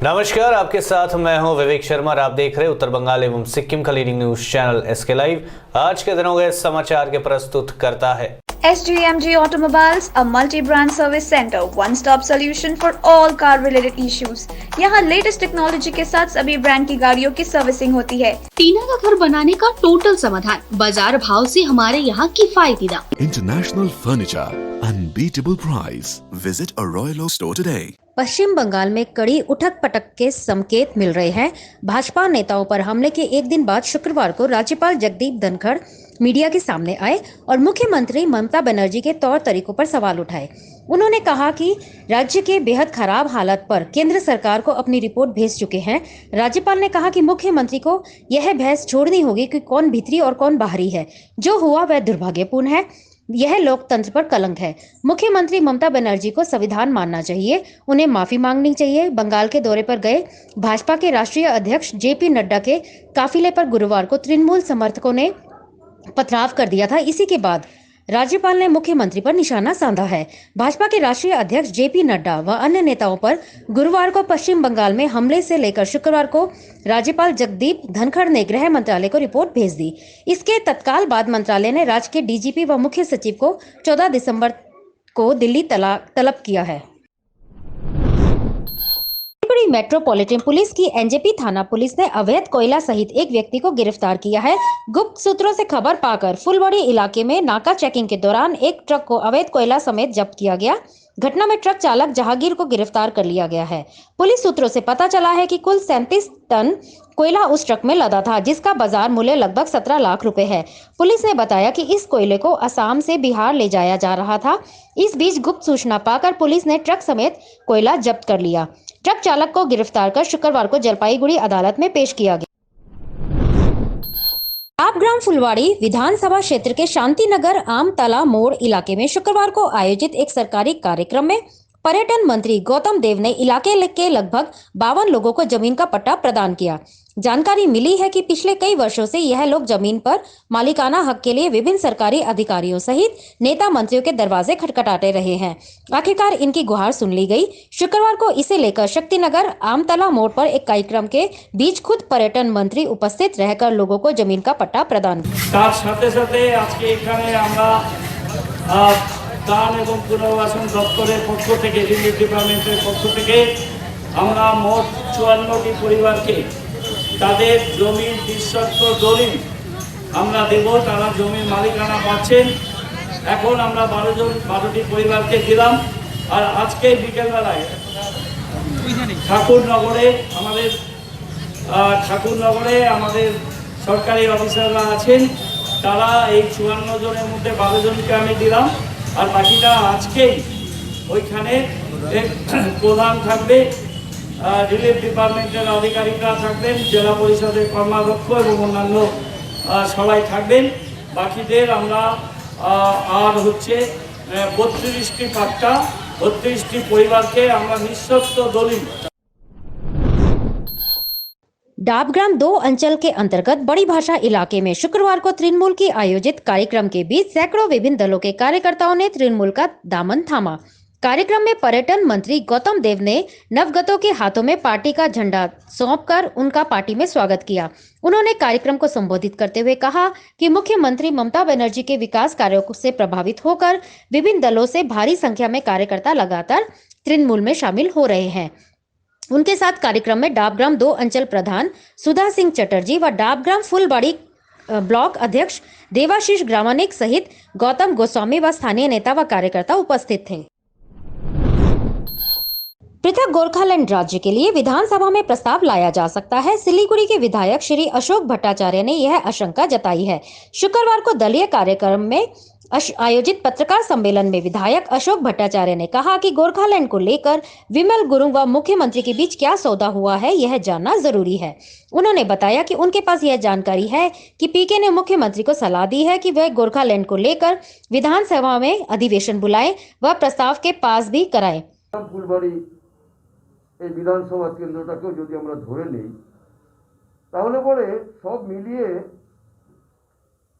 नमस्कार, आपके साथ मैं हूं विवेक शर्मा और आप देख रहे हैं उत्तर बंगाल एवं सिक्किम का leading news channel SK live. आज के दिनों के समाचार के प्रस्तुत करता है SGMG Automobiles, a multi-brand service center, one-stop solution for all car-related issues। यहाँ लेटेस्ट टेक्नोलॉजी के साथ सभी ब्रांड की गाड़ियों की सर्विसिंग होती है। टीना का घर बनाने का टोटल समाधान, बाजार भाव से हमारे यहाँ किफायती दाम। International Furniture, unbeatable price. Visit a Royal Oak store today. पश्चिम बंगाल में कड़ी उठक पटक के संकेत मिल रहे हैं। भाजपा नेताओं पर हमले के एक दिन बाद शुक्रवार को राज्यपाल जगदीप धनखड़ मीडिया के सामने आए और मुख्यमंत्री ममता बनर्जी के तौर तरीकों पर सवाल उठाए। उन्होंने कहा कि राज्य के बेहद खराब हालत पर केंद्र सरकार को अपनी रिपोर्ट भेज चुके हैं। राज्यपाल ने कहा कि मुख्यमंत्री को यह बहस छोड़नी होगी कि कौन भीतरी और कौन बाहरी है। जो हुआ वह दुर्भाग्यपूर्ण है, यह लोकतंत्र पर कलंक है। मुख्यमंत्री ममता बनर्जी को संविधान मानना चाहिए, उन्हें माफी मांगनी चाहिए। बंगाल के दौरे पर गए भाजपा के राष्ट्रीय अध्यक्ष जेपी नड्डा के काफिले पर गुरुवार को तृणमूल समर्थकों ने पथराव कर दिया था। इसी के बाद राज्यपाल ने मुख्यमंत्री पर निशाना साधा है। भाजपा के राष्ट्रीय अध्यक्ष जेपी नड्डा व अन्य नेताओं पर गुरुवार को पश्चिम बंगाल में हमले से लेकर शुक्रवार को राज्यपाल जगदीप धनखड़ ने गृह मंत्रालय को रिपोर्ट भेज दी। इसके तत्काल बाद मंत्रालय ने राज्य के डीजीपी व मुख्य सचिव को 14 दिसंबर को दिल्ली तलब किया है। मेट्रोपॉलिटन पुलिस की एनजेपी थाना पुलिस ने अवैध कोयला सहित एक व्यक्ति को गिरफ्तार किया है। गुप्त सूत्रों से खबर पाकर फुलवाड़ी इलाके में नाका चेकिंग के दौरान एक ट्रक को अवैध कोयला समेत जब्त किया गया। घटना में ट्रक चालक जहांगीर को गिरफ्तार कर लिया गया है। पुलिस सूत्रों से पता चला है कि कुल 37 टन कोयला उस ट्रक में लदा था, जिसका बाजार मूल्य लगभग 17 लाख रुपए है। पुलिस ने बताया कि इस कोयले को असम से बिहार ले जाया जा रहा था। इस बीच गुप्त सूचना पाकर पुलिस ने ट्रक समेत कोयला जब्त कर लिया। ट्रक चालक को गिरफ्तार कर शुक्रवार को जलपाईगुड़ी अदालत में पेश किया गया। डाबग्राम फुलवाड़ी विधानसभा क्षेत्र के शांतिनगर आमतला मोड़ इलाके में शुक्रवार को आयोजित एक सरकारी कार्यक्रम में पर्यटन मंत्री गौतम देव ने इलाके के लगभग 52 लोगों को जमीन का पट्टा प्रदान किया। जानकारी मिली है कि पिछले कई वर्षों से यह लोग जमीन पर मालिकाना हक के लिए विभिन्न सरकारी अधिकारियों सहित नेता मंत्रियों के दरवाजे खटखटाते रहे हैं। आखिरकार इनकी गुहार सुन ली गई। शुक्रवार को इसे लेकर शक्तिनगर आमतला मोड़ पर एक कार्यक्रम के बीच खुद पर्यटन मंत्री उपस्थित रहकर लोगों को जमीन का पट्टा प्रदान দান এবং পুনর্বাসন দপ্তরের পক্ষ থেকে রিলিফ ডিপার্টমেন্টের পক্ষ থেকে আমরা মোট 54টি পরিবারকে তাদের জমির বিশ্বস্ত দলিল আমরা দেব। তারা জমির মালিকানা পাচ্ছেন। এখন আমরা 12টি পরিবারকে দিলাম। আর আজকে বিকেলবেলায় ঠাকুরনগরে আমাদের সরকারি অফিসাররা আছেন। তারা এই 54 জনের মধ্যে 12 জনকে আমি দিলাম। আর বাকিটা আজকেই ওইখানে প্রধান থাকবে, রিলিফ ডিপার্টমেন্টের আধিকারিকরা থাকবেন, জেলা পরিষদের কর্মাধ্যক্ষ এবং অন্যান্য সবাই থাকবেন। বাকিদের আমরা আর 32টি পাট্টা 32টি পরিবারকে আমরা নিঃশর্ত দলিল। डाबग्राम 2 अंचल के अंतर्गत बड़ी भाषा इलाके में शुक्रवार को तृणमूल की आयोजित कार्यक्रम के बीच सैकड़ों विभिन्न दलों के कार्यकर्ताओं ने तृणमूल का दामन थामा। कार्यक्रम में पर्यटन मंत्री गौतम देव ने नवगतों के हाथों में पार्टी का झंडा सौंपकर उनका पार्टी में स्वागत किया। उन्होंने कार्यक्रम को संबोधित करते हुए कहा कि मुख्यमंत्री ममता बनर्जी के विकास कार्यों से प्रभावित होकर विभिन्न दलों से भारी संख्या में कार्यकर्ता लगातार तृणमूल में शामिल हो रहे हैं। उनके साथ कार्यक्रम में डाबग्राम 2 अंचल प्रधान सुधा सिंह चटर्जी व डाबग्राम फुलबाड़ी ब्लॉक अध्यक्ष देवाशीष ग्रामनिक सहित गौतम गोस्वामी व स्थानीय नेता व कार्यकर्ता उपस्थित थे। पृथक गोरखालैंड राज्य के लिए विधानसभा में प्रस्ताव लाया जा सकता है। सिलीगुड़ी के विधायक श्री अशोक भट्टाचार्य ने यह आशंका जताई है। शुक्रवार को दलीय कार्यक्रम में आयोजित पत्रकार सम्मेलन में विधायक अशोक भट्टाचार्य ने कहा कि गोरखालैंड को लेकर विमल गुरुंग व मुख्यमंत्री के बीच क्या सौदा हुआ है, यह जानना जरूरी है। उन्होंने बताया कि उनके पास यह जानकारी है कि पीके ने मुख्यमंत्री को सलाह दी है कि वह गोरखालैंड को लेकर विधानसभा में अधिवेशन बुलाए व प्रस्ताव के पास भी कराए। এই বিধানসভা কেন্দ্রটাকেও যদি আমরা ধরে নেই তাহলে পরে সব মিলিয়ে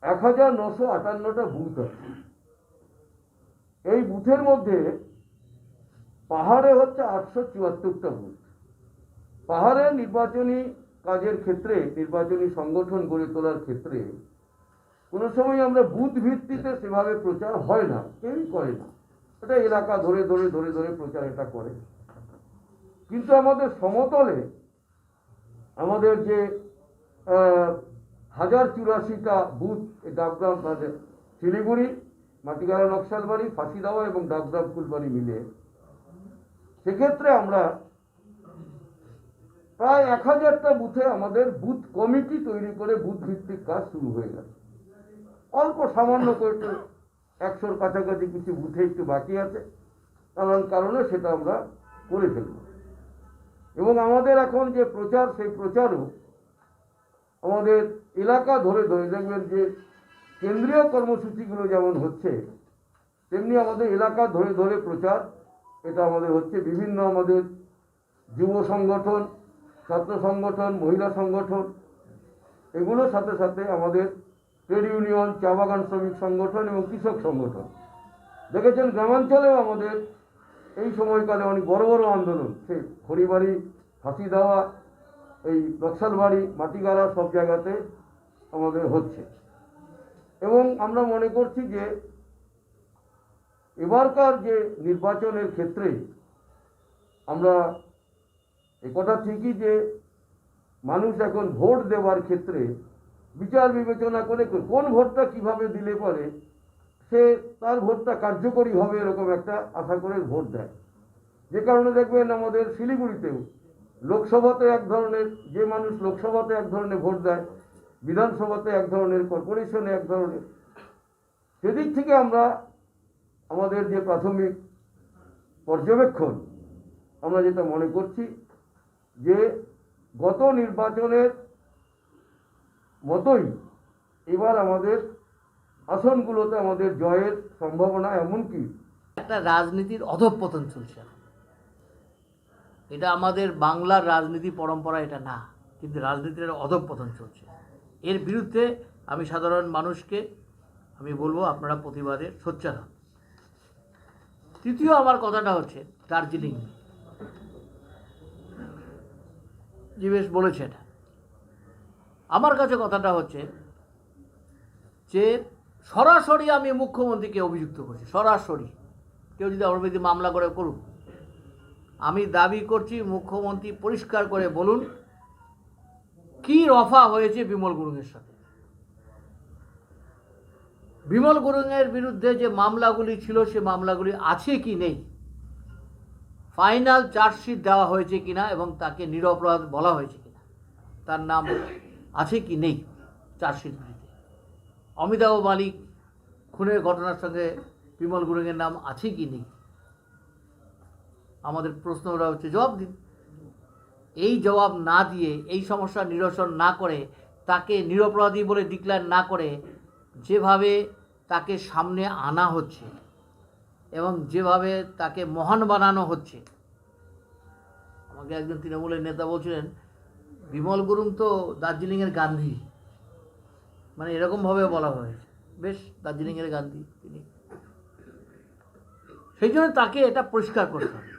1958টা বুথ আছে। এই বুথের মধ্যে পাহাড়ে হচ্ছে 874টা বুথ। পাহাড়ে নির্বাচনী কাজের ক্ষেত্রে, নির্বাচনী সংগঠন গড়ে তোলার ক্ষেত্রে কোনো সময় আমরা বুথ ভিত্তিতে সেভাবে প্রচার হয় না, কেউই করে না। এটা এলাকা ধরে ধরে ধরে ধরে প্রচার এটা করে। কিন্তু আমাদের সমতলে আমাদের যে 1084টা বুথ, ডাবগ্রাম, শিলিগুড়ি, মাটিগাড়া, নকশালবাড়ি, ফাঁসিদাওয়া এবং ডাবগ্রাম ফুলবাড়ি মিলে, সেক্ষেত্রে আমরা প্রায় 1000টা বুথে আমাদের বুথ কমিটি তৈরি করে বুথ ভিত্তিক কাজ শুরু হয়ে গেছে। অল্প সামান্য করে 100-র কাছাকাছি কিছু বুথে একটু বাকি আছে, নানান কারণে সেটা আমরা করে ফেলব। এবং আমাদের এখন যে প্রচার, সেই প্রচারও আমাদের এলাকা ধরে ধরে, দেখবেন যে কেন্দ্রীয় কর্মসূচিগুলো যেমন হচ্ছে, তেমনি আমাদের এলাকা ধরে ধরে প্রচার এটা আমাদের হচ্ছে। বিভিন্ন আমাদের যুব সংগঠন, ছাত্র সংগঠন, মহিলা সংগঠন, এগুলোর সাথে সাথে আমাদের ট্রেড ইউনিয়ন, চা বাগান শ্রমিক সংগঠন এবং কৃষক সংগঠন। দেখেছেন গ্রামাঞ্চলেও আমাদের এই সময়কালে অনেক বড় বড় আন্দোলন, সে খড়িবাড়ি, ফাঁসিদাওয়া, এই নকশালবাড়ি, মাটিগাড়া, সব জায়গাতে আমাদের হচ্ছে। এবং আমরা মনে করছি যে এবারকার যে নির্বাচনের ক্ষেত্রে আমরা একথা ঠিকই যে মানুষ এখন ভোট দেওয়ার ক্ষেত্রে বিচার বিবেচনা করে কোন ভোটটা কিভাবে দিলে পরে সে তার ভোটটা কার্যকরী হবে, এরকম একটা আশা করে ভোট দেয়। যে কারণে দেখবেন আমাদের শিলিগুড়িতেও লোকসভাতে এক ধরনের, যে মানুষ লোকসভাতে এক ধরনের ভোট দেয়, বিধানসভাতে এক ধরনের, কর্পোরেশনে এক ধরনের। সেদিক থেকে আমরা আমাদের যে প্রাথমিক পর্যবেক্ষণ, আমরা যেটা মনে করছি যে গত নির্বাচনের মতোই এবার আমাদের আসনগুলোতে আমাদের জয়ের সম্ভাবনা, এমনকি একটা রাজনীতির অধঃপতন চলছে। এটা আমাদের বাংলার রাজনীতি পরম্পরা এটা না, কিন্তু রাজনীতির অধঃপতন চলছে। এর বিরুদ্ধে আমি সাধারণ মানুষকে আমি বলবো, আপনারা প্রতিবাদে সোচ্চার হন। তৃতীয় আমার কথাটা হচ্ছে দার্জিলিং। জীবেশ বলেছে এটা। আমার কাছে কথাটা হচ্ছে যে সরাসরি আমি মুখ্যমন্ত্রীকে অভিযুক্ত করছি, সরাসরি। কেউ যদি আমার বিরুদ্ধে মামলা করে করুন, আমি দাবি করছি মুখ্যমন্ত্রী পরিষ্কার করে বলুন কি রফা হয়েছে বিমল গুরুংয়ের সাথে। বিমল গুরুংয়ের বিরুদ্ধে যে মামলাগুলি ছিল, সে মামলাগুলি আছে কি নেই, ফাইনাল চার্জশিট দেওয়া হয়েছে কিনা এবং তাকে নিরপরাধ বলা হয়েছে কিনা, তার নাম আছে কি নেই চার্জশিটগুলিতে। অমিতাভ মালিক খুনের ঘটনার সঙ্গে বিমল গুরুংয়ের নাম আছে কি নেই, আমাদের প্রশ্নটা হচ্ছে জবাব দিন। এই জবাব না দিয়ে, এই সমস্যার নিরসন না করে, তাকে নিরপরাধী বলে ডিক্লেয়ার না করে, যেভাবে তাকে সামনে আনা হচ্ছে এবং যেভাবে তাকে মহান বানানো হচ্ছে। আমাকে একজন তৃণমূলের নেতা বলছিলেন, বিমল গুরুং তো দার্জিলিংয়ের গান্ধী, মানে এরকমভাবে বলা হয়েছে। বেশ, দার্জিলিংয়ের গান্ধী তিনি, সেই জন্য তাকে এটা পরিষ্কার করতে হবে।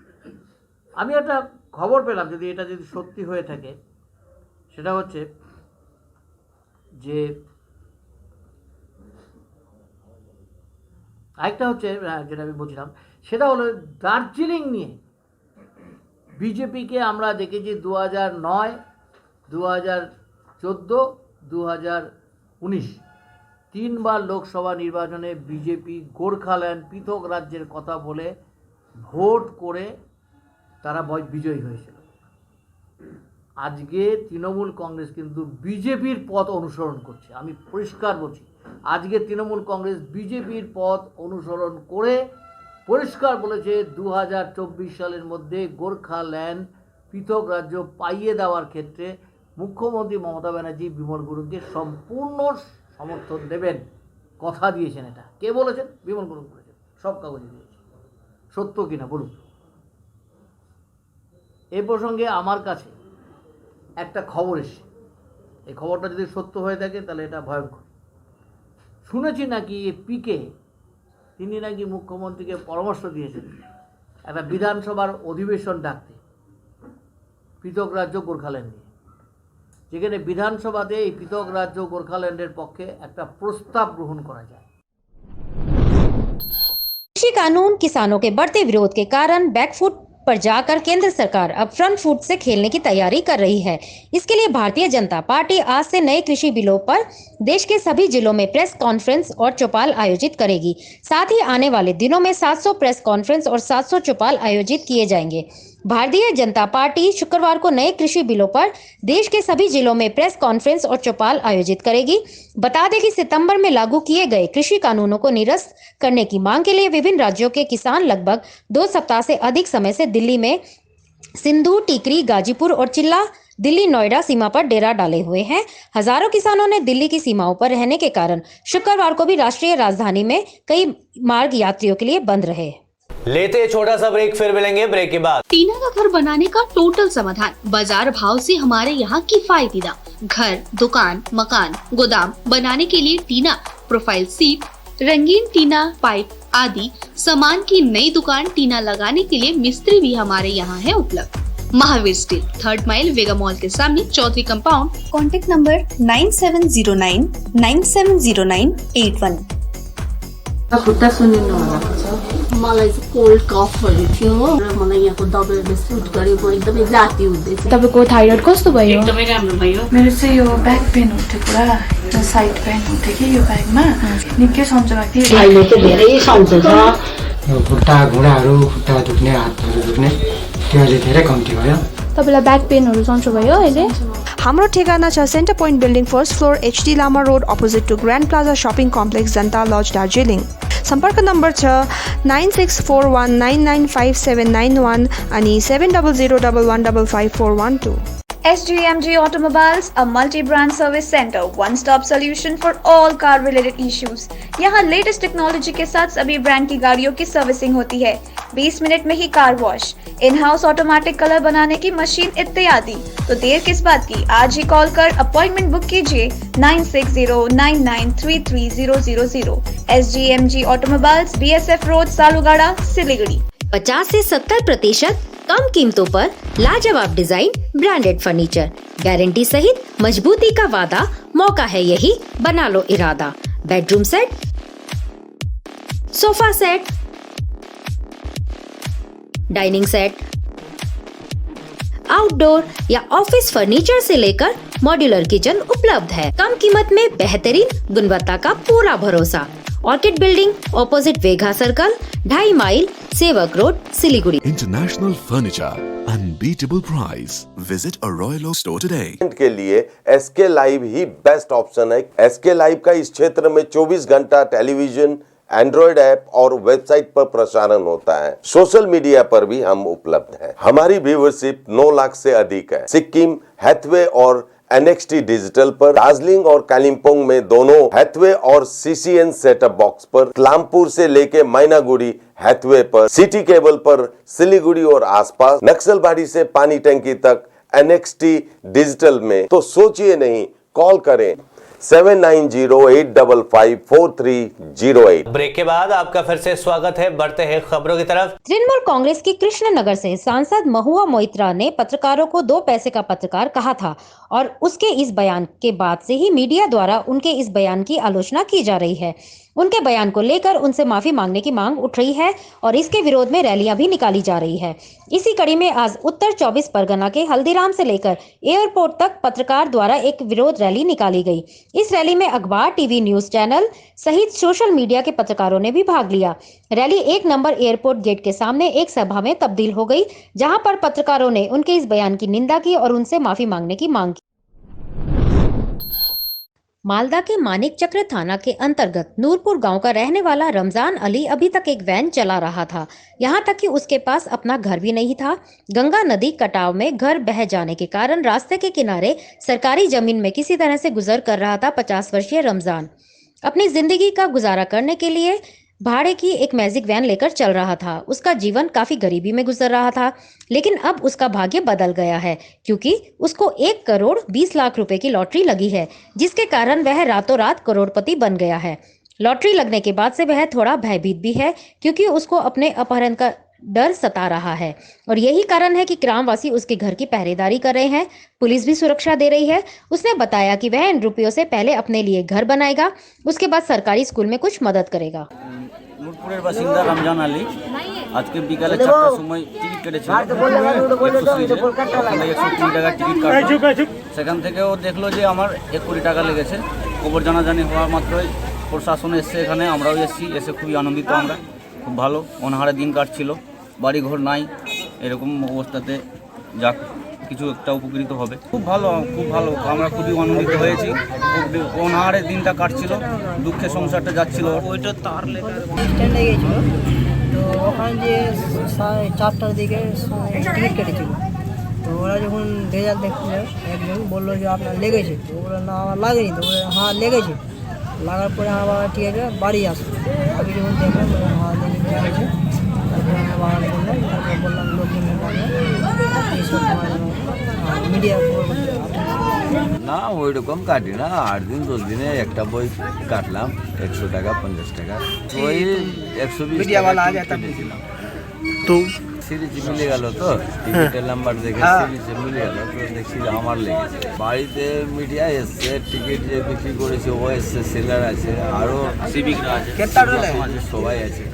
আমি একটা খবর পেলাম, যদি এটা যদি সত্যি হয়ে থাকে, সেটা হচ্ছে যে আরেকটা হচ্ছে যেটা আমি বলছিলাম, সেটা হলো দার্জিলিং নিয়ে বিজেপিকে আমরা দেখেছি 2009, 2014, 2019 তিনবার লোকসভা নির্বাচনে বিজেপি গোর্খাল্যান্ড পৃথক রাজ্যের কথা বলে ভোট করে তারা বিজয়ী হয়েছিল। আজকে তৃণমূল কংগ্রেস কিন্তু বিজেপির পথ অনুসরণ করছে। আমি পরিষ্কার বলছি, আজকে তৃণমূল কংগ্রেস বিজেপির পথ অনুসরণ করে পরিষ্কার বলেছে 2024 সালের মধ্যে গোর্খাল্যান্ড পৃথক রাজ্য পাইয়ে দেওয়ার ক্ষেত্রে মুখ্যমন্ত্রী মমতা ব্যানার্জি বিমল গুরুংকে সম্পূর্ণ সমর্থন দেবেন, কথা দিয়েছেন। এটা কে বলেছেন? বিমল গুরুং বলেছেন, সব কাগজে দিয়েছে। সত্য কিনা বলুন। এই প্রসঙ্গে আমার কাছে একটা খবর এসেছে, এই খবরটা যদি সত্য হয়ে থাকে তাহলে এটা ভয়ঙ্কর। শুনেছি নাকি পিকে, তিনি নাকি মুখ্যমন্ত্রীকে পরামর্শ দিয়েছেন একটা বিধানসভার অধিবেশন ডাকতে। পৃথক রাজ্য গোর্খাল্যান্ড নিয়ে, যেখানে বিধানসভাতে এই পৃথক রাজ্য গোর্খাল্যান্ডের পক্ষে একটা প্রস্তাব গ্রহণ করা যায়। कृषि कानून किसानों के बढ़ते विरोध के कारण बैकफुट पर जाकर केंद्र सरकार अब फ्रंट फुट से खेलने की तैयारी कर रही है। इसके लिए भारतीय जनता पार्टी आज से नए कृषि बिलों पर देश के सभी जिलों में प्रेस कॉन्फ्रेंस और चौपाल आयोजित करेगी। साथ ही आने वाले दिनों में 700 प्रेस कॉन्फ्रेंस और 700 चौपाल आयोजित किए जाएंगे। भारतीय जनता पार्टी शुक्रवार को नए कृषि बिलों पर देश के सभी जिलों में प्रेस कॉन्फ्रेंस और चौपाल आयोजित करेगी। बता दें कि सितंबर में लागू किए गए कृषि कानूनों को निरस्त करने की मांग के लिए विभिन्न राज्यों के किसान लगभग 2 सप्ताह से अधिक समय से दिल्ली में सिंधु, टीकरी, गाजीपुर और चिल्ला दिल्ली नोएडा सीमा पर डेरा डाले हुए हैं। हजारों किसानों ने दिल्ली की सीमाओं पर रहने के कारण शुक्रवार को भी राष्ट्रीय राजधानी में कई मार्ग यात्रियों के लिए बंद रहे। लेते हैं छोटा सा ब्रेक, फिर मिलेंगे ब्रेक के बाद। टीना का घर बनाने का टोटल समाधान बाजार भाव से हमारे यहाँ किफायती दाम। घर, दुकान, मकान, गोदाम बनाने के लिए टीना, प्रोफाइल सीट, रंगीन टीना, पाइप आदि सामान की नई दुकान टीना लगाने के लिए मिस्त्री भी हमारे यहाँ है उपलब्ध। महावीर स्टील, 3rd माइल, वेगा मॉल के सामने, चौधरी कंपाउंड। Contact number 9709 970981। खुट्टा सुनिनु भएको छ। मलाई चाहिँ कोल्ड कफहरू थियो र मलाई यहाँको दबाईले सुट गर्यो, म एकदमै जाती हुँदैछ। तपाईको थाइरोइड कस्तो भयो? एकदमै राम्रो भयो। मेरो चाहिँ यो ब्याक पेन हुन्थ्यो पुरा, र साइड पेन हुन्थ्यो कि यो ब्याकमा निकै सन्चो भएको थियो। अहिले चाहिँ धेरै सन्चो छ। खुट्टा घुँडाहरू, खुट्टा दुख्ने, हातहरू दुख्ने त्यो अहिले धेरै कम्ती भयो। तपाईलाई ब्याक पेनहरू सन्चो भयो अहिले? हाम्रो ठेगाना छ centre point building, 1st floor, HD Lama road, opposite to grand plaza shopping complex, Janata lodge, Darjeeling. सम्पर्क नम्बर छ 9641995791 अनि 7001155412। SGMG Automobiles, a multi-brand service center, one-stop solution for all car-related issues. यहाँ लेटेस्ट टेक्नोलॉजी के साथ सभी ब्रांड की गाड़ियों की सर्विसिंग होती है। 20 मिनट में ही car wash, in house automatic colour बनाने की मशीन इत्यादि। तो देर किस बात की, आज ही कॉल कर अपॉइंटमेंट बुक कीजिए 9609933000। SGMG Automobiles, BSF road, Salugara, Siliguri. 50 से 70% कम कीमतों पर लाजवाब डिजाइन, ब्रांडेड फर्नीचर, गारंटी सहित मजबूती का वादा। मौका है यही, बना लो इरादा। Bedroom set, sofa set, dining set, outdoor या ऑफिस फर्नीचर से लेकर मॉड्यूलर किचन उपलब्ध है। कम कीमत में बेहतरीन गुणवत्ता का पूरा भरोसा। ऑर्किड बिल्डिंग, ऑपोजिट वेगा सर्कल, 2.5 माइल, सेवक road, Siliguri. International Furniture, unbeatable price. Visit a Royal Oak store today. के लिए SK लाइव ही बेस्ट ऑप्शन है। SK लाइव का इस क्षेत्र में 24 घंटा टेलीविजन, एंड्रॉइड ऐप और वेबसाइट पर प्रसारण होता है। सोशल मीडिया पर भी हम उपलब्ध हैं। हमारी व्यूवरशिप 9 लाख से अधिक है। सिक्किम, हैथवे और NXT डिजिटल पर, दार्जिलिंग और कालिम्पोंग में दोनों हैथवे और CCN सेटअप बॉक्स पर, लामपुर से लेके मैनागुड़ी हैथवे पर, सिटी केबल पर सिलीगुड़ी और आसपास, नक्सलबाड़ी से पानी टंकी तक NXT डिजिटल में। तो सोचिए नहीं, कॉल करें 7908554308। ब्रेक के बाद आपका फिर से स्वागत है। बढ़ते हैं खबरों की तरफ। तृणमूल कांग्रेस की कृष्णनगर से सांसद महुआ मोइत्रा ने पत्रकारों को 2 पैसे का पत्रकार कहा था और उसके इस बयान के बाद से ही मीडिया द्वारा उनके इस बयान की आलोचना की जा रही है। उनके बयान को लेकर उनसे माफी मांगने की मांग उठ रही है और इसके विरोध में रैलियां भी निकाली जा रही है। इसी कड़ी में आज उत्तर 24 परगना के हल्दीराम से लेकर एयरपोर्ट तक पत्रकार द्वारा एक विरोध रैली निकाली गई। इस रैली में अखबार, टीवी न्यूज चैनल सहित सोशल मीडिया के पत्रकारों ने भी भाग लिया। रैली 1 नंबर एयरपोर्ट गेट के सामने एक सभा में तब्दील हो गई, जहां पर पत्रकारों ने उनके इस बयान की निंदा की और उनसे माफी मांगने की मांग की। मालदा के मानिक चक्र थाना के अंतर्गत नूरपुर गांव का रहने वाला रमजान अली अभी तक एक वैन चला रहा था, यहां तक कि उसके पास अपना घर भी नहीं था। गंगा नदी कटाव में घर बह जाने के कारण रास्ते के किनारे सरकारी जमीन में किसी तरह से गुजर कर रहा था 50 वर्षीय रमजान। अपनी जिंदगी का गुजारा करने के लिए भाड़े की एक मैजिक वैन लेकर चल रहा था। उसका जीवन काफी गरीबी में गुजर रहा था, लेकिन अब उसका भाग्य बदल गया है क्योंकि उसको 1 करोड़ 20 लाख रुपए की लॉटरी लगी है, जिसके कारण वह रातों रात करोड़पति बन गया है। लॉटरी लगने के बाद से वह थोड़ा भयभीत भी है क्योंकि उसको अपने अपहरण का डर सता रहा है और यही कारण है कि ग्रामवासी उसके घर की पहरेदारी कर रहे हैं। पुलिस भी सुरक्षा दे रही है। उसने बताया कि वह इन रुपयों से पहले अपने लिए घर बनाएगा, उसके बाद सरकारी स्कूल में कुछ मदद करेगा। নূরপুরের বাসিন্দা রমজান আলী আজকে বিকালে 4টার সময় টিকিট কেটেছিল 130 টাকা টিকিট কাটলো। সেখান থেকে ও দেখলো যে আমার 1 কোটি টাকা লেগেছে। খবর জানাজানি হওয়া মাত্রই প্রশাসন এসছে এখানে, আমরাও এসেছি, এসে খুবই আনন্দিত। আমরা খুব ভালো অনাহারে দিন কাটছিল, বাড়ি ঘর নাই, এরকম অবস্থাতে যাক কিছু একটা উপকৃত হবে। খুব ভালো আমরা খুবই আনন্দিত হয়েছি। অনাহারে দিনটা কাটছিল, দুঃখে সংসারটা যাচ্ছিল। ওইটা তার স্ট্যান্ডে গিয়েছিল, তো ওখানে যে 4টার দিকে টিকিট কেটেছিল, তো ওরা যখন রেজাল্ট দেখছিল একজন বললো যে আপনার লেগেছে, তো ওরা না আমার লাগেনি, তো ওরা হ্যাঁ লেগেছে। লাগার পরে আবার ঠিক আছে বাড়ি আসলো, আমি যখন দেখলাম হ্যাঁ লেগেছে, তারপরে আবার বললাম, তারপর বললাম লোকজনের কাছে এইসব মিডিয়া না ওইরকম কাটি না, 8 দিন 10 দিনে একটা বই কাটলাম 100 টাকা 50 টাকা, ওই 120 টাকা দিয়েছিলাম। তো সিরিজে মিলে গেল, তো টিকিটের নাম্বার দেখে সিরিজে মিলে গেল, তো দেখছি আমার লেগেছে। বাড়িতে মিডিয়া এসছে, টিকিট যে বিক্রি করেছে ও এসছে, সেলার আছে, আরও সিভিকরা আছে, সবাই আছে।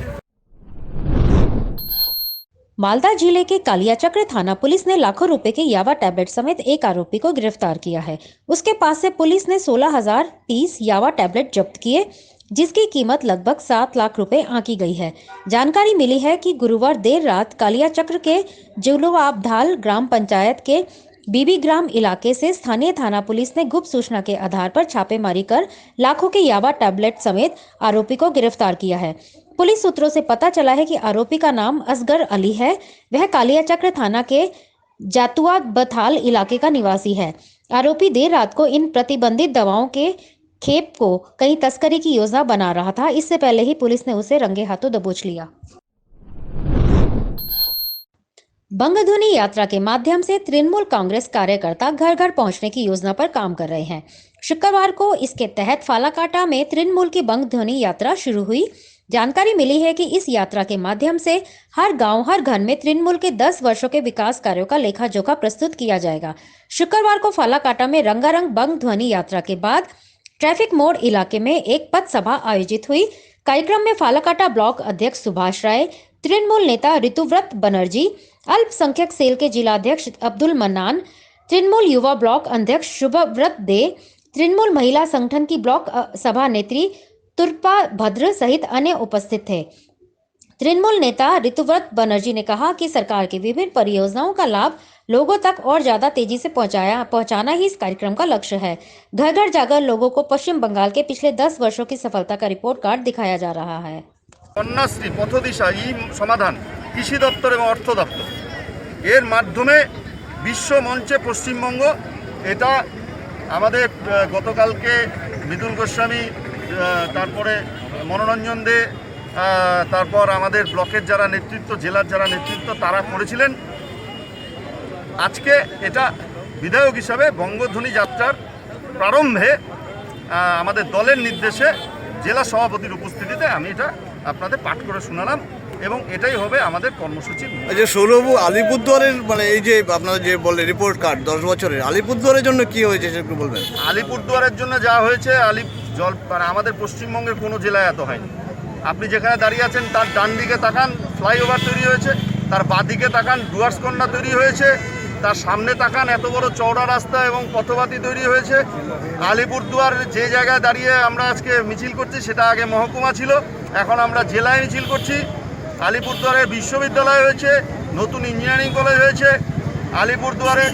मालदा जिले के कालियाचक्र थाना पुलिस ने लाखों रुपए के यावा टैबलेट समेत एक आरोपी को गिरफ्तार किया है। उसके पास से पुलिस ने 16,000 पीस यावा टैबलेट जब्त किए, जिसकी कीमत लगभग 7 लाख रुपए आंकी गई है। जानकारी मिली है कि गुरुवार देर रात कालियाचक्र के जुलवाबधाल ग्राम पंचायत के बीबी ग्राम इलाके से स्थानीय थाना पुलिस ने गुप्त सूचना के आधार पर छापेमारी कर लाखों के यावा टैबलेट समेत आरोपी को गिरफ्तार किया है। पुलिस सूत्रों से पता चला है कि आरोपी का नाम असगर अली है। वह कालियाचक्र थाना के जातुआ बथाल इलाके का निवासी है। आरोपी देर रात को इन प्रतिबंधित दवाओं के खेप को कहीं तस्करी की योजना बना रहा था। इससे पहले ही पुलिस ने उसे रंगे हाथों दबोच लिया। बंगध्वनि यात्रा के माध्यम से तृणमूल कांग्रेस कार्यकर्ता घर घर पहुंचने की योजना पर काम कर रहे हैं। शुक्रवार को इसके तहत फालाकाटा में तृणमूल की बंगध्वनि यात्रा शुरू हुई। जानकारी मिली है कि इस यात्रा के माध्यम से हर गांव हर घर में तृणमूल के 10 वर्षों के विकास कार्यों का लेखा जोखा प्रस्तुत किया जाएगा। शुक्रवार को फालाकाटा में रंगारंग बंगध्वनि यात्रा के बाद ट्रैफिक मोड़ इलाके में एक पथ सभा आयोजित हुई। कार्यक्रम में फालाकाटा ब्लॉक अध्यक्ष सुभाष राय, तृणमूल नेता ऋतुव्रत बनर्जी, अल्पसंख्यक सेल के जिलाध्यक्ष अब्दुल मन्नान, तृणमूल युवा ब्लॉक अध्यक्ष शुभव्रत दे, तृणमूल महिला संगठन की ब्लॉक सभा नेत्री तुर्पा भद्र सहित अन्य उपस्थित थे। तृणमूल नेता ऋतुव्रत बनर्जी ने कहा कि सरकार की विभिन्न परियोजनाओं का लाभ लोगों तक और ज्यादा तेजी से पहुंचाना ही इस कार्यक्रम का लक्ष्य है। घर घर जाकर लोगों को पश्चिम बंगाल के पिछले 10 वर्षों की सफलता का रिपोर्ट कार्ड दिखाया जा रहा है। কন্যাশ্রী, পথদিশা, ই সমাধান, কৃষি দপ্তর এবং অর্থ দপ্তর এর মাধ্যমে বিশ্ব মঞ্চে পশ্চিমবঙ্গ, এটা আমাদের গতকালকে মৃদুল গোস্বামী, তারপরে মনোরঞ্জন দে, তারপর আমাদের ব্লকের যারা নেতৃত্ব, জেলার যারা নেতৃত্ব তারা করেছিলেন। আজকে এটা বিধায়ক হিসাবে বঙ্গধ্বনি যাত্রার প্রারম্ভে আমাদের দলের নির্দেশে জেলা সভাপতির উপস্থিতিতে আমি এটা আপনাদের পাঠ করে শোনালাম এবং এটাই হবে আমাদের কর্মসূচি। আচ্ছা সৌরভ, আলিপুরদুয়ারের মানে এই যে আপনারা যে বলে রিপোর্ট কার্ড 10 বছরের, আলিপুরদুয়ারের জন্য কি হয়েছে সেটা একটু বলবেন। আলিপুরদুয়ারের জন্য যা হয়েছে, আমাদের পশ্চিমবঙ্গের কোনো জেলায় এত হয়নি। আপনি যেখানে দাঁড়িয়ে আছেন তার ডান দিকে তাকান, ফ্লাইওভার তৈরি হয়েছে, তার বাঁ দিকে তাকান, ডুয়ার্স কন্যা তৈরি হয়েছে, তার সামনে তাকান এত বড় চওড়া রাস্তা এবং পথবাতি তৈরি হয়েছে। আলিপুরদুয়ার যে জায়গায় দাঁড়িয়ে আমরা আজকে মিছিল করছি সেটা আগে মহকুমা ছিল, এখন আমরা জেলায় মিছিল করছি। আলিপুরদুয়ারে বিশ্ববিদ্যালয় হয়েছে, নতুন ইঞ্জিনিয়ারিং কলেজ হয়েছে, আলিপুরদুয়ারে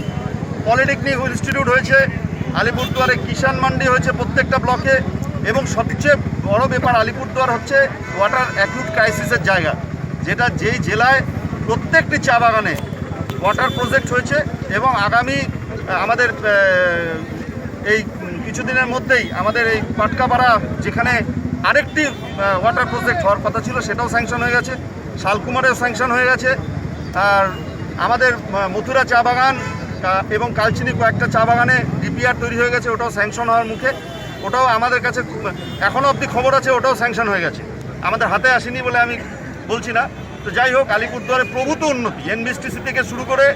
পলিটেকনিক ইনস্টিটিউট হয়েছে, আলিপুরদুয়ারে কিষাণ মান্ডি হয়েছে প্রত্যেকটা ব্লকে, এবং সবচেয়ে বড় ব্যাপার আলিপুরদুয়ার হচ্ছে ওয়াটার অ্যাকিউট ক্রাইসিসের জায়গা, যেটা যেই জেলায় প্রত্যেকটি চা বাগানে ওয়াটার প্রজেক্ট হয়েছে এবং আগামী আমাদের এই কিছুদিনের মধ্যেই আমাদের এই পাটকাপাড়া যেখানে আরেকটি ওয়াটার প্রজেক্ট হওয়ার কথা ছিল সেটাও স্যাংশন হয়ে গেছে, শালকুমারেও স্যাংশন হয়ে গেছে, আর আমাদের মথুরা চা বাগান এবং কালচিনি কয়েকটা চা বাগানে ডিপিআর তৈরি হয়ে গেছে, ওটাও স্যাংশন হওয়ার মুখে। ওটাও আমাদের কাছে এখনও অবধি খবর আছে ওটাও স্যাংশন হয়ে গেছে, আমাদের হাতে আসেনি বলে আমি বলছি না, তো যাই হোক, আলিপুরদুয়ারে প্রভূত উন্নতি, এনবিএসটিসি থেকে শুরু করে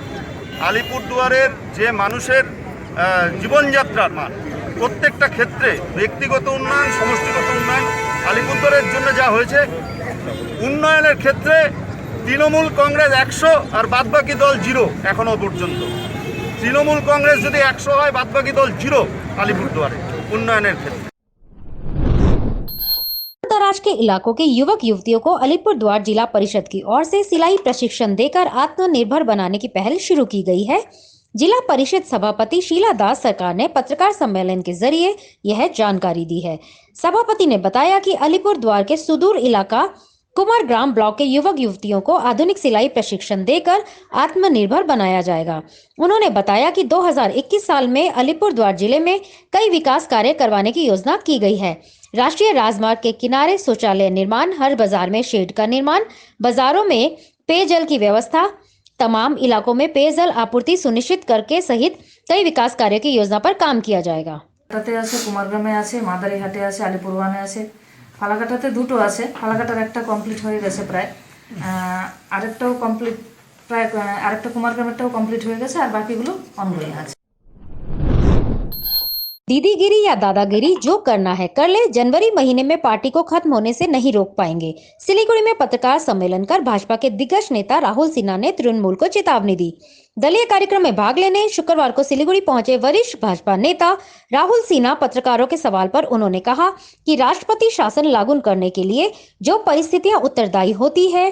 আলিপুরদুয়ারের যে মানুষের জীবনযাত্রার মান, প্রত্যেকটা ক্ষেত্রে ব্যক্তিগত উন্নয়ন, সমষ্টিগত উন্নয়ন, আলিপুরদুয়ারের জন্য যা হয়েছে, উন্নয়নের ক্ষেত্রে তৃণমূল কংগ্রেস 100 আর বাদবাকি দল 0 এখনও পর্যন্ত। তৃণমূল কংগ্রেস যদি 100 হয়, বাদবাকি দল 0 আলিপুরদুয়ারে उन्नयन क्षेत्र। दराज के इलाकों के युवक युवतियों को अलीपुरद्वार जिला परिषद की ओर से सिलाई प्रशिक्षण देकर आत्मनिर्भर बनाने की पहल शुरू की गई है। जिला परिषद सभापति शीला दास सरकार ने पत्रकार सम्मेलन के जरिए यह जानकारी दी है। सभापति ने बताया कि अलीपुरद्वार के सुदूर इलाका कुमारग्राम ब्लॉक के युवक युवतियों को आधुनिक सिलाई प्रशिक्षण देकर आत्मनिर्भर बनाया जाएगा। उन्होंने बताया कि 2021 साल में अलीपुरद्वार जिले में कई विकास कार्य करवाने की योजना की गई है। राष्ट्रीय राजमार्ग के किनारे शौचालय निर्माण, हर बाजार में शेड का निर्माण, बाजारों में पेयजल की व्यवस्था, तमाम इलाकों में पेयजल आपूर्ति सुनिश्चित करके सहित कई विकास कार्यों की योजना पर काम किया जाएगा। कुमारग्रामे आछे, मादारीहाटे आछे, आलिपुरवाने आछे, फालाकाटाते दुटो आछे। फालाकाटार एकटा कमप्लीट हये गेछे प्राय, आरेकटाও कमप्लीट प्राय आरेकटा कुमारग्रामेरটাও कमप्लीट हये गेछे, आर बाकीगुलो অনগোয়িং আছে। दीदीगिरी या दादागिरी जो करना है कर ले, जनवरी महीने में पार्टी को खत्म होने से नहीं रोक पाएंगे। सिलीगुड़ी में पत्रकार सम्मेलन कर भाजपा के दिग्गज नेता राहुल सिन्हा ने तृणमूल को चेतावनी दी। दलीय कार्यक्रम में भाग लेने शुक्रवार को सिलीगुड़ी पहुंचे वरिष्ठ भाजपा नेता राहुल सिन्हा पत्रकारों के सवाल पर उन्होंने कहा कि राष्ट्रपति शासन लागू करने के लिए जो परिस्थितियां उत्तरदायी होती है,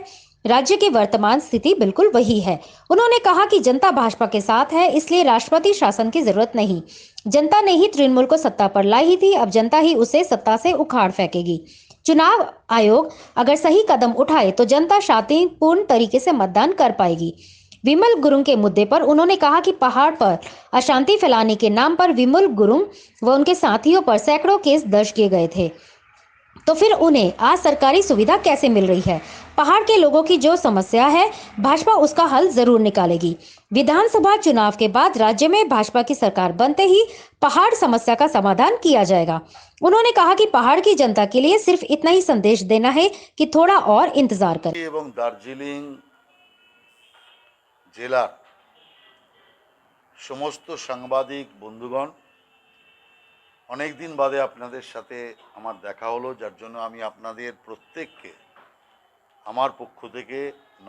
राज्य की वर्तमान स्थिति बिल्कुल वही है। उन्होंने कहा कि जनता भाजपा के साथ है, इसलिए राष्ट्रपति शासन की जरूरत नहीं। जनता ने ही तृणमूल को सत्ता पर लाई ही थी, अब जनता ही उसे सत्ता से उखाड़ फेंकेगी। चुनाव आयोग अगर सही कदम उठाए तो जनता शांतिपूर्ण तरीके से मतदान कर पाएगी। विमल गुरुंग के मुद्दे पर उन्होंने कहा कि पहाड़ पर अशांति फैलाने के नाम पर विमल गुरुंग व उनके साथियों पर सैकड़ों केस दर्ज किए गए थे, तो फिर उन्हें आज सरकारी सुविधा कैसे मिल रही है? पहाड़ के लोगों की जो समस्या है, भाजपा उसका हल जरूर निकालेगी। विधानसभा चुनाव के बाद राज्य में भाजपा की सरकार बनते ही पहाड़ समस्या का समाधान किया जाएगा। उन्होंने कहा कि पहाड़ की जनता के लिए सिर्फ इतना ही संदेश देना है कि थोड़ा और इंतजार करें। एवं दार्जिलिंग জেলার সমস্ত সাংবাদিক বন্ধুগণ, অনেক দিন বাদে আপনাদের সাথে আমার দেখা হলো, যার জন্য আমি আপনাদের প্রত্যেককে আমার পক্ষ থেকে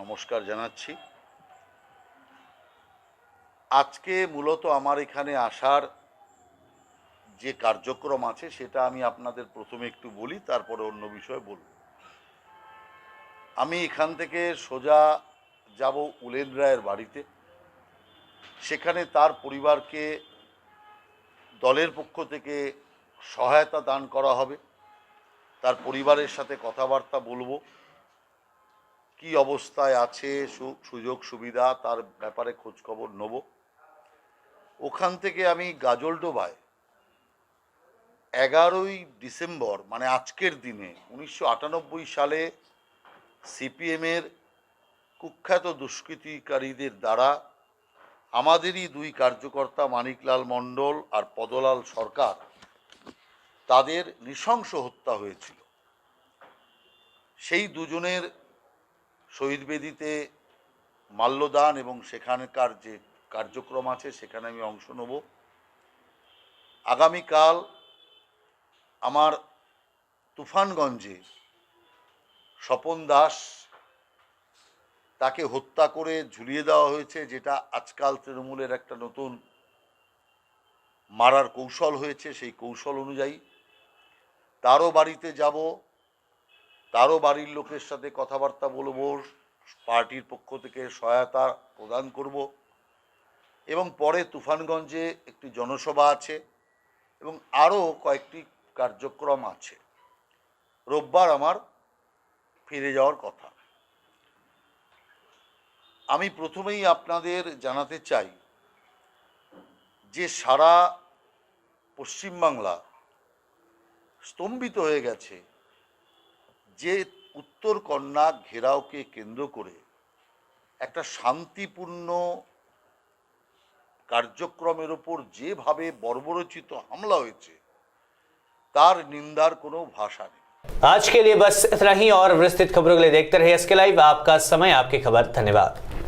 নমস্কার জানাচ্ছি। আজকে মূলত আমার এখানে আসার যে কার্যক্রম আছে সেটা আমি আপনাদের প্রথমে একটু বলি, তারপরে অন্য বিষয়ে বলব। আমি এখান থেকে সোজা যাব উলেন রায়ের বাড়িতে। সেখানে তার পরিবারকে দলের পক্ষ থেকে সহায়তা দান করা হবে। তার পরিবারের সাথে কথাবার্তা বলবো, কি অবস্থায় আছে, সুযোগ সুবিধা তার ব্যাপারে খোঁজ খবর নেব। ওখান থেকে আমি গাজলডোবায় 11ই ডিসেম্বর মানে আজকের দিনে 1998 সালে সিপিএমের কুখ্যাত দুষ্কৃতিকারীদের দ্বারা আমাদেরই দুই কার্যকর্তা মানিকলাল মণ্ডল আর পদলাল সরকার তাদের নৃশংস হত্যা হয়েছিল। সেই দুজনের শহীদ বেদিতে মাল্যদান এবং সেখানকার যে কার্যক্রম আছে সেখানে আমি অংশ নেব। আগামীকাল আমার তুফানগঞ্জে স্বপন দাস তাকে হত্যা করে ঝুলিয়ে দেওয়া হয়েছে, যেটা আজকাল তৃণমূলের একটা নতুন মারার কৌশল হয়েছে। সেই কৌশল অনুযায়ী তারও বাড়িতে যাব, তারও বাড়ির লোকের সাথে কথাবার্তা বলবো, পার্টির পক্ষ থেকে সহায়তা প্রদান করব এবং পরে তুফানগঞ্জে একটি জনসভা আছে এবং আরও কয়েকটি কার্যক্রম আছে। রোববার আমার ফিরে যাওয়ার কথা। আমি প্রথমেই আপনাদের জানাতে চাই যে সারা পশ্চিমবাংলা স্তম্ভিত হয়ে গেছে যে উত্তরকন্যা ঘেরাওকে কেন্দ্র করে একটা শান্তিপূর্ণ কার্যক্রমের ওপর যেভাবে বর্বরোচিত হামলা হয়েছে তার নিন্দার কোনো ভাষা নেই। आज के लिए बस इतना ही और विस्तृत खबरों के लिए देखते रहिए एसके लाइव। आपका समय आपकी खबर। धन्यवाद।